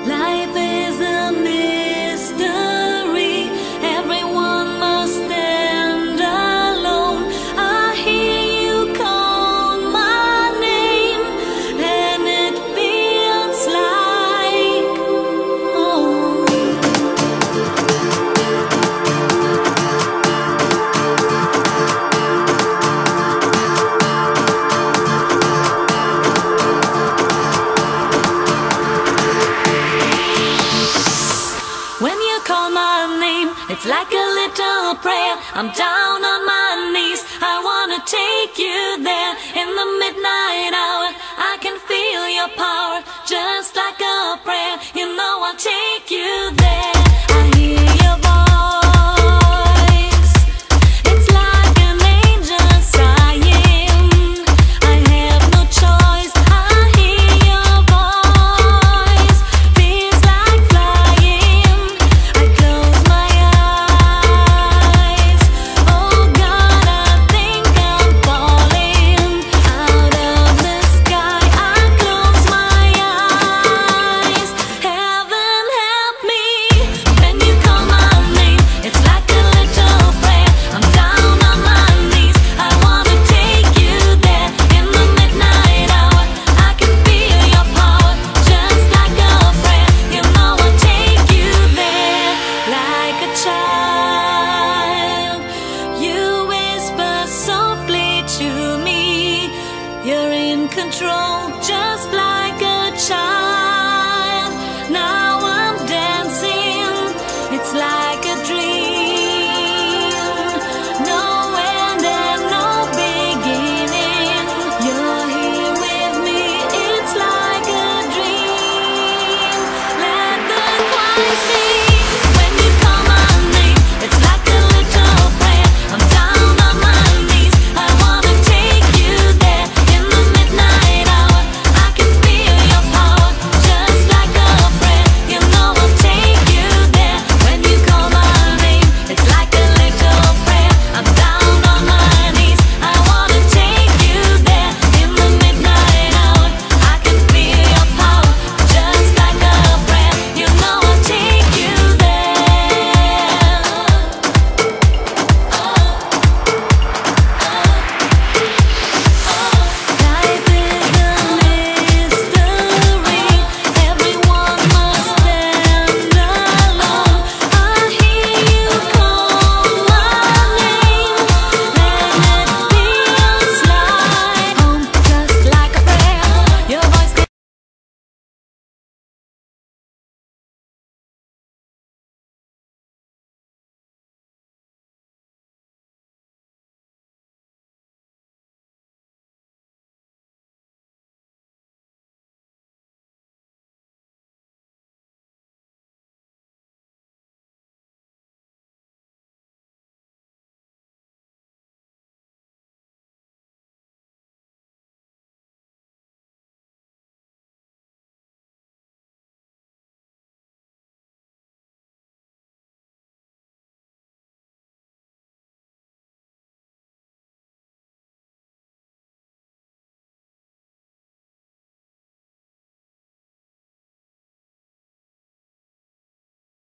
Life is a mystery. Everyone must stand alone. I hear you call my name, and it feels like home. When you call my name, it's like a little prayer. I'm down on my knees, I wanna take you there. In the midnight hour, I can feel your power, just like a prayer. You know I'll take you there. I hear your voice, it's like an angel sighing. I have no choice, I hear your voice, feels like flying. I close my eyes, oh God, I think I'm falling out of the sky. I close my eyes, heaven help me. When you call my name, it's like a little prayer. I'm down on my knees, I wanna take you there. In the midnight hour, I can feel your power, just like a prayer. You know I'll take you there. Like a child, you whisper softly to me. You're in control, just like a child. Now I'm dancing, it's like a dream. No end and no beginning. You're here with me, it's like a dream. Let the choir sing.